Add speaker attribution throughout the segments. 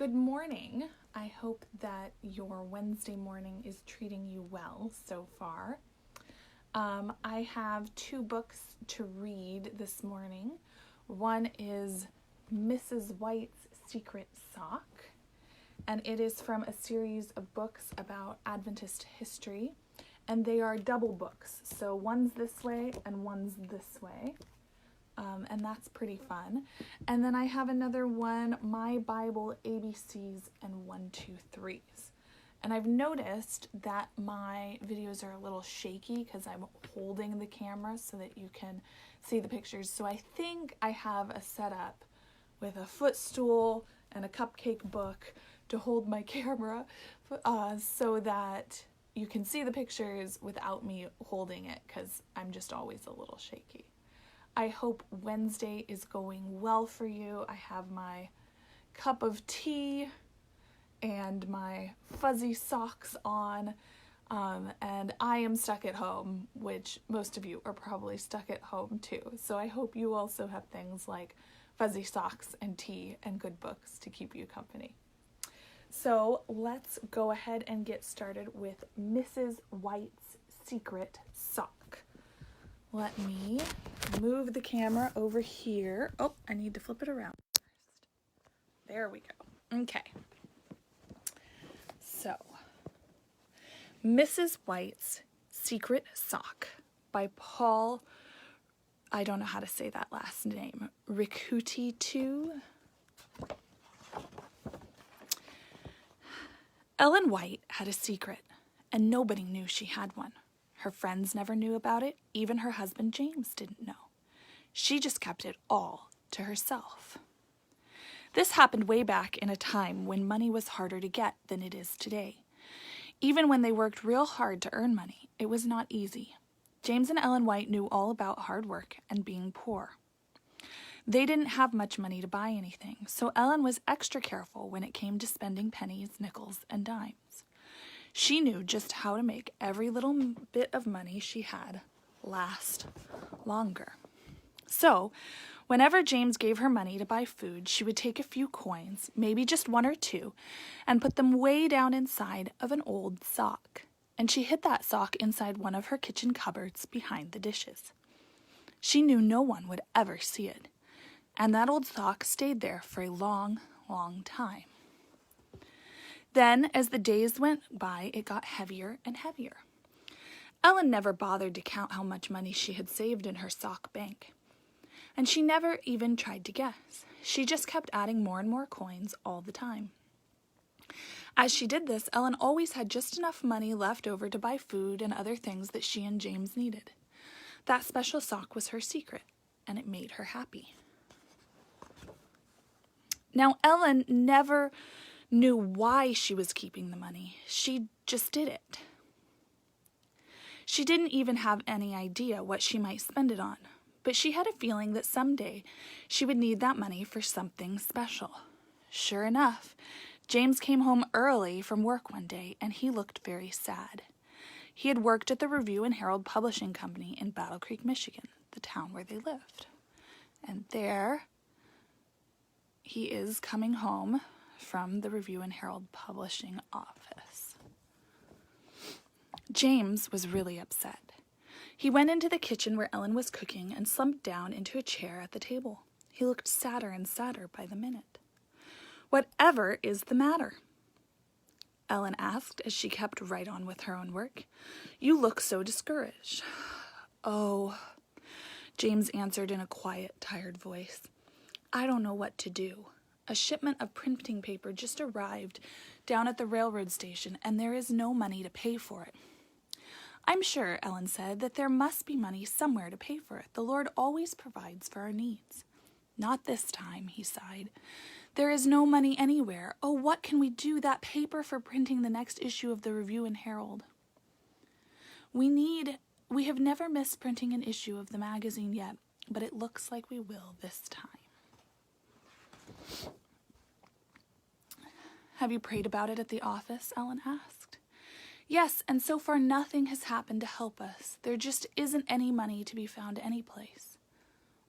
Speaker 1: Good morning. I hope that your Wednesday morning is treating you well so far. I have two books to read this morning. One is Mrs. White's Secret Sock, and it is from a series of books about Adventist history, and they are double books, so one's this way and one's this way. And that's pretty fun. And then I have another one, My Bible, ABCs, and 1, 2, 3s. And I've noticed that my videos are a little shaky because I'm holding the camera so that you can see the pictures. So I think I have a setup with a footstool and a cupcake book to hold my camera so that you can see the pictures without me holding it, because I'm just always a little shaky. I hope Wednesday is going well for you. I have my cup of tea and my fuzzy socks on, and I am stuck at home, which most of you are probably stuck at home too. So I hope you also have things like fuzzy socks and tea and good books to keep you company. So let's go ahead and get started with Mrs. White's Secret Sock. Let me move the camera over here. Oh, I need to flip it around first. There we go. Okay. So, Mrs. White's Secret Sock by Paul, I don't know how to say that last name, Ricchiuti too. Ellen White had a secret, and nobody knew she had one. Her friends never knew about it. Even her husband James didn't know. She just kept it all to herself. This happened way back in a time when money was harder to get than it is today. Even when they worked real hard to earn money, it was not easy. James and Ellen White knew all about hard work and being poor. They didn't have much money to buy anything, so Ellen was extra careful when it came to spending pennies, nickels, and dimes. She knew just how to make every little bit of money she had last longer. So, whenever James gave her money to buy food, she would take a few coins, maybe just one or two, and put them way down inside of an old sock. And she hid that sock inside one of her kitchen cupboards behind the dishes. She knew no one would ever see it, and that old sock stayed there for a long, long time. Then, as the days went by, it got heavier and heavier. Ellen never bothered to count how much money she had saved in her sock bank. And she never even tried to guess. She just kept adding more and more coins all the time. As she did this, Ellen always had just enough money left over to buy food and other things that she and James needed. That special sock was her secret, and it made her happy. Now, Ellen never knew why she was keeping the money. She just did it. She didn't even have any idea what she might spend it on, but she had a feeling that someday she would need that money for something special. Sure enough, James came home early from work one day, and he looked very sad. He had worked at the Review and Herald Publishing Company in Battle Creek, Michigan, the town where they lived. And there he is coming home from the Review and Herald Publishing office. James was really upset. He went into the kitchen where Ellen was cooking and slumped down into a chair at the table. He looked sadder and sadder by the minute. "Whatever is the matter?" Ellen asked as she kept right on with her own work. "You look so discouraged." "Oh," James answered in a quiet, tired voice. "I don't know what to do. A shipment of printing paper just arrived down at the railroad station, and there is no money to pay for it." "I'm sure," Ellen said, "that there must be money somewhere to pay for it. The Lord always provides for our needs." "Not this time," he sighed. "There is no money anywhere. Oh, what can we do? That paper for printing the next issue of the Review and Herald. We have never missed printing an issue of the magazine yet, but it looks like we will this time." "Have you prayed about it at the office?" Ellen asked. "Yes, and so far nothing has happened to help us. There just isn't any money to be found anyplace."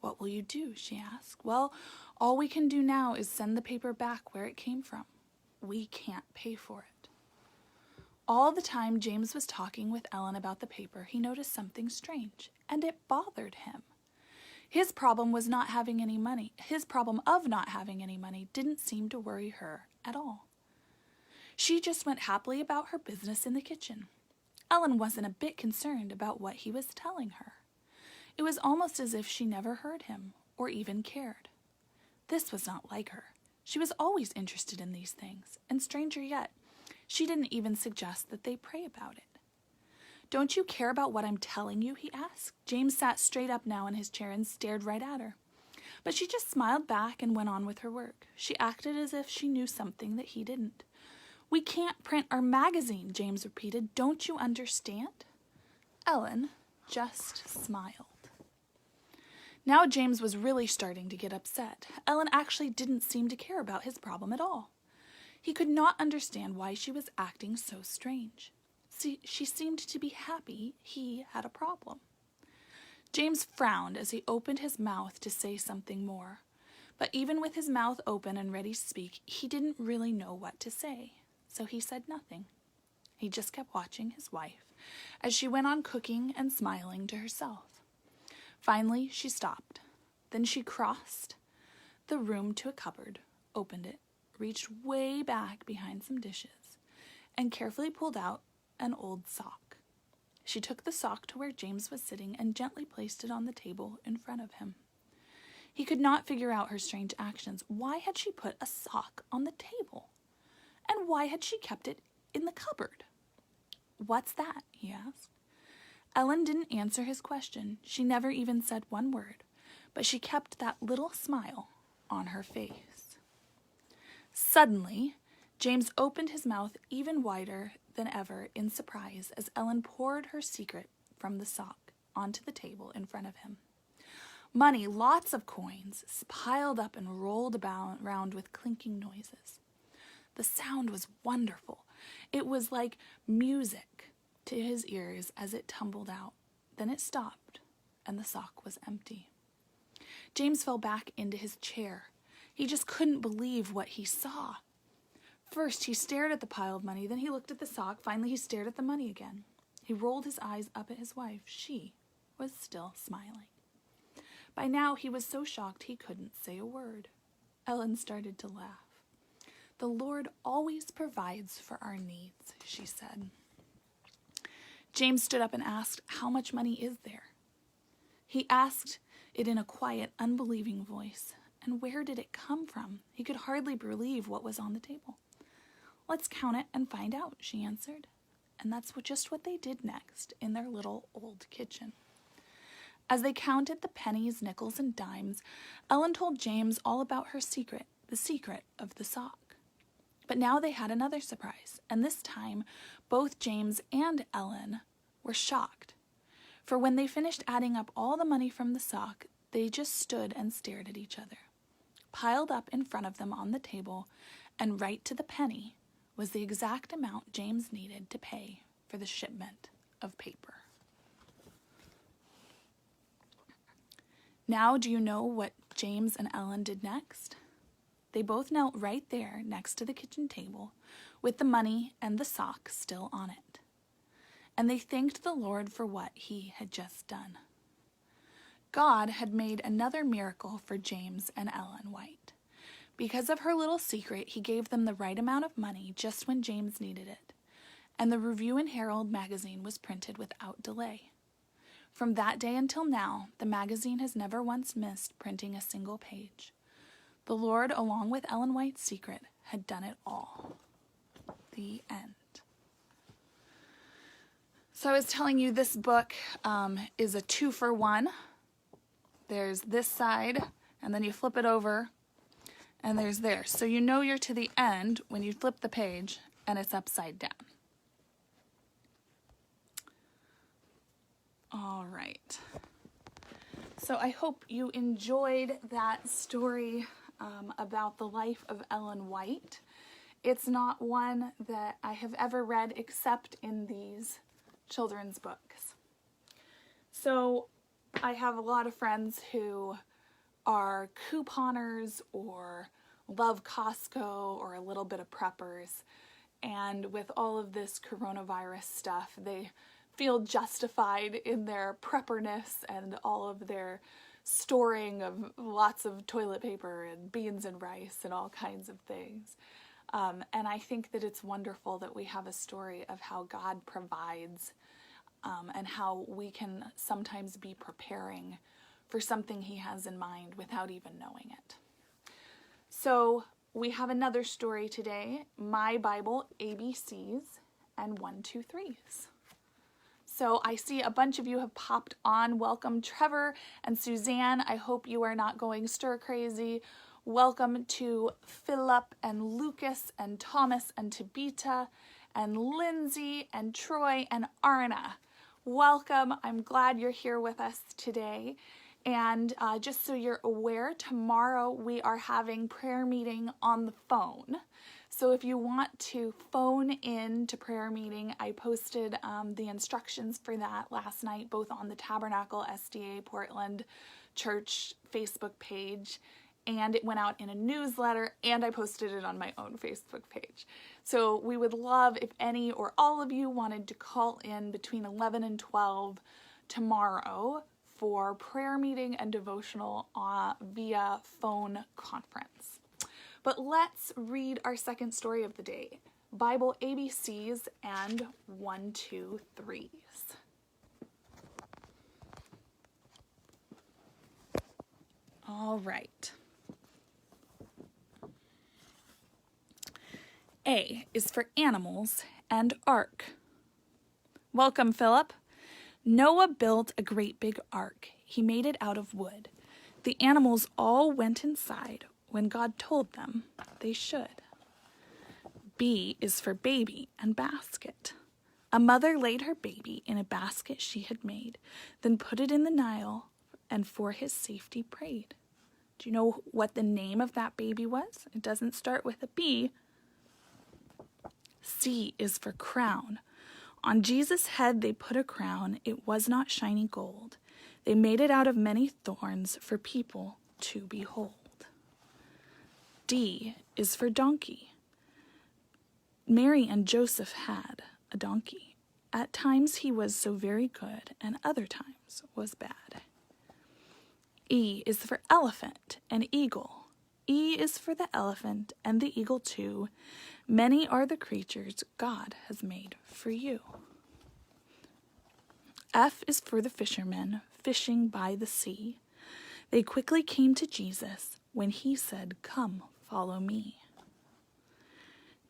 Speaker 1: "What will you do?" she asked. "Well, all we can do now is send the paper back where it came from. we can't pay for it. All the time James was talking with Ellen about the paper, he noticed something strange, and it bothered him. His problem was not having any money. His problem of not having any money didn't seem to worry her at all. She just went happily about her business in the kitchen. Ellen wasn't a bit concerned about what he was telling her. It was almost as if she never heard him or even cared. This was not like her. She was always interested in these things, and stranger yet, she didn't even suggest that they pray about it. "Don't you care about what I'm telling you?" he asked. James sat straight up now in his chair and stared right at her. But she just smiled back and went on with her work. She acted as if she knew something that he didn't. "We can't print our magazine," James repeated. "Don't you understand?" Ellen just smiled. Now James was really starting to get upset. Ellen actually didn't seem to care about his problem at all. He could not understand why she was acting so strange. See, she seemed to be happy he had a problem. James frowned as he opened his mouth to say something more. But even with his mouth open and ready to speak, he didn't really know what to say. So he said nothing. He just kept watching his wife as she went on cooking and smiling to herself. Finally, she stopped. Then she crossed the room to a cupboard, opened it, reached way back behind some dishes, and carefully pulled out an old sock. She took the sock to where James was sitting and gently placed it on the table in front of him. He could not figure out her strange actions. Why had she put a sock on the table? And why had she kept it in the cupboard? "What's that?" he asked. Ellen didn't answer his question. She never even said one word, but she kept that little smile on her face. Suddenly, James opened his mouth even wider than ever in surprise as Ellen poured her secret from the sock onto the table in front of him. Money, lots of coins, piled up and rolled around with clinking noises. The sound was wonderful. It was like music to his ears as it tumbled out. Then it stopped, and the sock was empty. James fell back into his chair. He just couldn't believe what he saw. First, he stared at the pile of money, then he looked at the sock, finally he stared at the money again. He rolled his eyes up at his wife. She was still smiling. By now, he was so shocked he couldn't say a word. Ellen started to laugh. "The Lord always provides for our needs," she said. James stood up and asked, "How much money is there?" He asked it in a quiet, unbelieving voice. And where did it come from? He could hardly believe what was on the table. "Let's count it and find out," she answered. And that's just what they did next in their little old kitchen. As they counted the pennies, nickels, and dimes, Ellen told James all about her secret, the secret of the sock. But now they had another surprise, and this time both James and Ellen were shocked. For when they finished adding up all the money from the sock, they just stood and stared at each other. Piled up in front of them on the table, and right to the penny, was the exact amount James needed to pay for the shipment of paper. Now, do you know what James and Ellen did next? They both knelt right there next to the kitchen table with the money and the sock still on it. And they thanked the Lord for what he had just done. God had made another miracle for James and Ellen White. Because of her little secret, he gave them the right amount of money just when James needed it. And the Review and Herald magazine was printed without delay. From that day until now, the magazine has never once missed printing a single page. The Lord, along with Ellen White's secret, had done it all. The end. So I was telling you this book is a 2-for-1. There's this side, and then you flip it over, and there's there. So you know you're to the end when you flip the page, and it's upside down. All right. So I hope you enjoyed that story about the life of Ellen White. It's not one that I have ever read except in these children's books. So I have a lot of friends who are couponers or love Costco or a little bit of Preppers. And with all of this coronavirus stuff, they feel justified in their prepperness and all of their storing of lots of toilet paper and beans and rice and all kinds of things. And I think that it's wonderful that we have a story of how God provides and how we can sometimes be preparing for something he has in mind without even knowing it. So we have another story today, My Bible, ABCs, and 1, 2, 3s. So I see a bunch of you have popped on. Welcome, Trevor and Suzanne. I hope you are not going stir crazy. Welcome to Philip and Lucas and Thomas and Tabitha and Lindsay and Troy and Arna. Welcome. I'm glad you're here with us today. And just so you're aware, tomorrow we are having prayer meeting on the phone. So if you want to phone in to prayer meeting, I posted the instructions for that last night, both on the Tabernacle SDA Portland Church Facebook page, and it went out in a newsletter, and I posted it on my own Facebook page. So we would love if any or all of you wanted to call in between 11 and 12 tomorrow for prayer meeting and devotional via phone conference. But let's read our second story of the day, Bible ABCs and 1, 2, 3s. All right. A is for animals and ark. Welcome, Philip. Noah built a great big ark. He made it out of wood. The animals all went inside when God told them they should. B is for baby and basket. A mother laid her baby in a basket she had made, then put it in the Nile and for his safety prayed. Do you know what the name of that baby was? It doesn't start with a B. C is for crown. On Jesus' head they put a crown. It was not shiny gold. They made it out of many thorns for people to behold. D is for donkey. Mary and Joseph had a donkey. At times he was so very good, and other times was bad. E is for elephant and eagle. E is for the elephant and the eagle too. Many are the creatures God has made for you. F is for the fishermen fishing by the sea. They quickly came to Jesus when he said, "Come, follow me."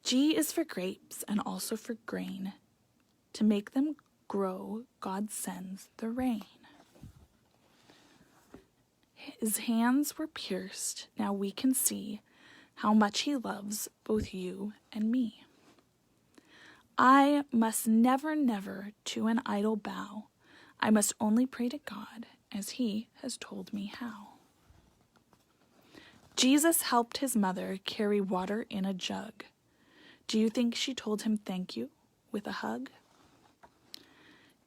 Speaker 1: G is for grapes and also for grain. To make them grow, God sends the rain. His hands were pierced. Now we can see how much he loves both you and me. I must never, never to an idol bow. I must only pray to God as he has told me how. Jesus helped his mother carry water in a jug. Do you think she told him thank you with a hug?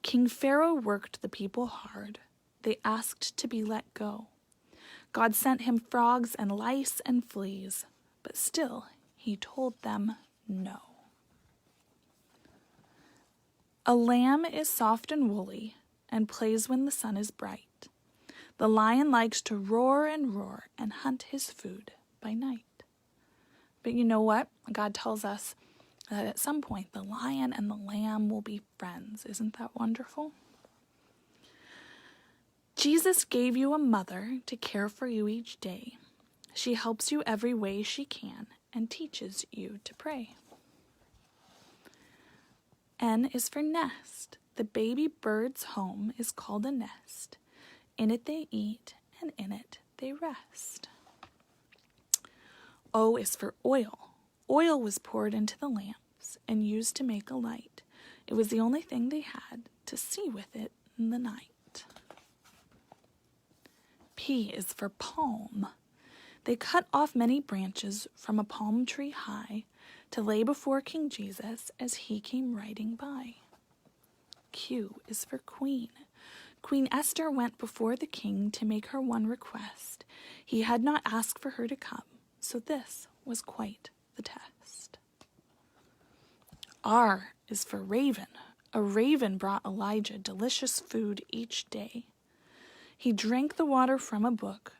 Speaker 1: King Pharaoh worked the people hard. They asked to be let go. God sent him frogs and lice and fleas, but still he told them no. A lamb is soft and woolly and plays when the sun is bright. The lion likes to roar and hunt his food by night. But you know what? God tells us that at some point the lion and the lamb will be friends. Isn't that wonderful? Jesus gave you a mother to care for you each day. She helps you every way she can and teaches you to pray. N is for nest. The baby bird's home is called a nest. In it they eat, and in it they rest. O is for oil. Oil was poured into the lamps and used to make a light. It was the only thing they had to see with it in the night. P is for palm. They cut off many branches from a palm tree high to lay before King Jesus as he came riding by. Q is for queen. Queen Esther went before the king to make her one request. He had not asked for her to come, so this was quite the test. R is for raven. A raven brought Elijah delicious food each day. He drank the water from a brook.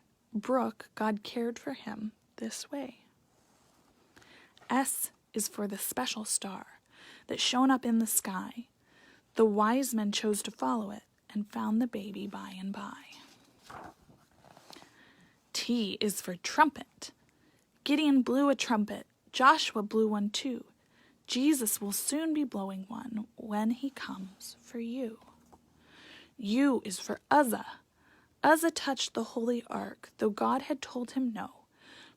Speaker 1: God cared for him this way. S is for the special star that shone up in the sky. The wise men chose to follow it and found the baby by and by. T is for trumpet. Gideon blew a trumpet. Joshua blew one too. Jesus will soon be blowing one when he comes for you. U is for Uzzah. Uzzah touched the holy ark, though God had told him no.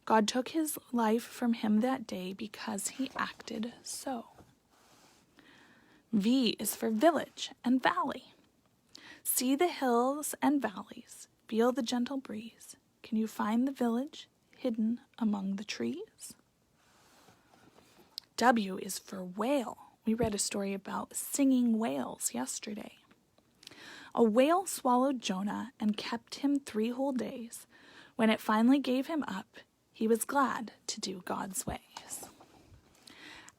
Speaker 1: God took his life from him that day because he acted so. V is for village and valley. See the hills and valleys. Feel the gentle breeze. Can you find the village hidden among the trees? W is for whale. We read a story about singing whales yesterday. A whale swallowed Jonah and kept him 3 whole days. When it finally gave him up, he was glad to do God's ways.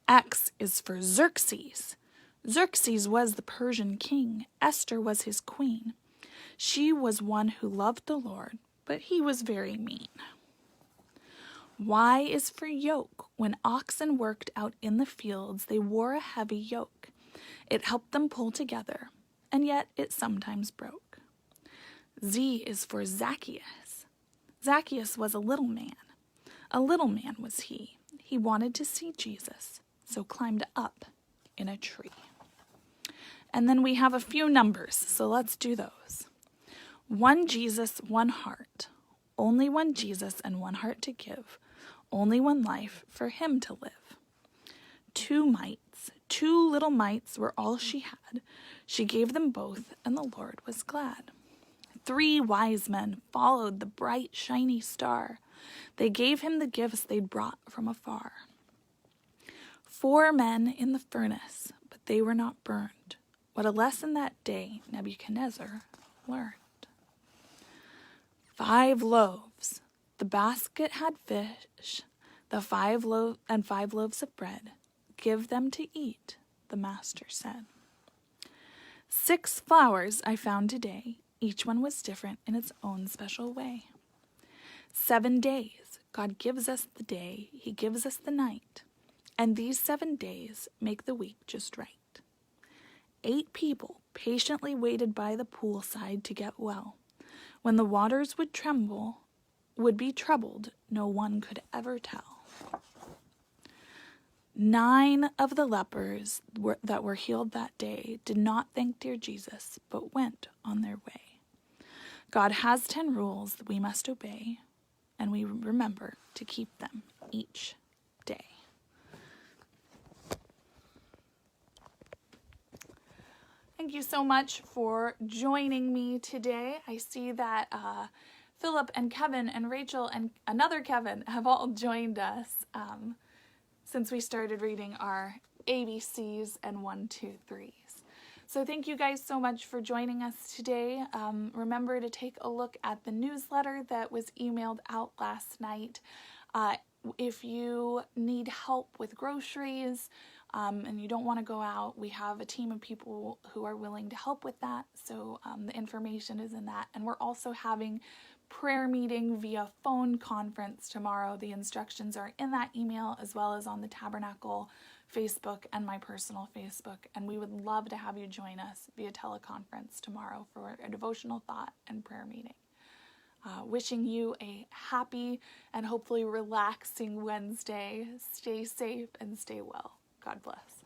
Speaker 1: X is for Xerxes. Xerxes was the Persian king. Esther was his queen. She was one who loved the Lord, but he was very mean. Y is for yoke. When oxen worked out in the fields, they wore a heavy yoke. It helped them pull together, and yet it sometimes broke. Z is for Zacchaeus. Zacchaeus was a little man. A little man was he. He wanted to see Jesus, so climbed up in a tree. And then we have a few numbers, so let's do those. 1 Jesus, 1 heart. Only one Jesus and 1 heart to give. Only one life for him to live. 2 mites. 2 little mites were all she had. She gave them both, and the Lord was glad. 3 wise men followed the bright, shiny star. They gave him the gifts they'd brought from afar. 4 men in the furnace, but they were not burned. What a lesson that day Nebuchadnezzar learned. 5 loaves. The basket had fish, the 5 loaves of bread. Give them to eat, the master said. 6 flowers I found today. Each one was different in its own special way. 7 days. God gives us the day. He gives us the night. And these 7 days make the week just right. 8 people patiently waited by the poolside to get well. When the waters would be troubled, no one could ever tell. 9 of the lepers that were healed that day did not thank dear Jesus, but went on their way. God has 10 rules that we must obey, and we remember to keep them each day. Thank you so much for joining me today. I see that Philip and Kevin and Rachel and another Kevin have all joined us since we started reading our ABCs and 1, 2, 3s. So thank you guys so much for joining us today. Remember to take a look at the newsletter that was emailed out last night. If you need help with groceries and you don't want to go out, we have a team of people who are willing to help with that. So the information is in that. And we're also having prayer meeting via phone conference tomorrow. The instructions are in that email as well as on the Tabernacle Facebook and my personal Facebook. And we would love to have you join us via teleconference tomorrow for a devotional thought and prayer meeting. Wishing you a happy and hopefully relaxing Wednesday. Stay safe and stay well. God bless.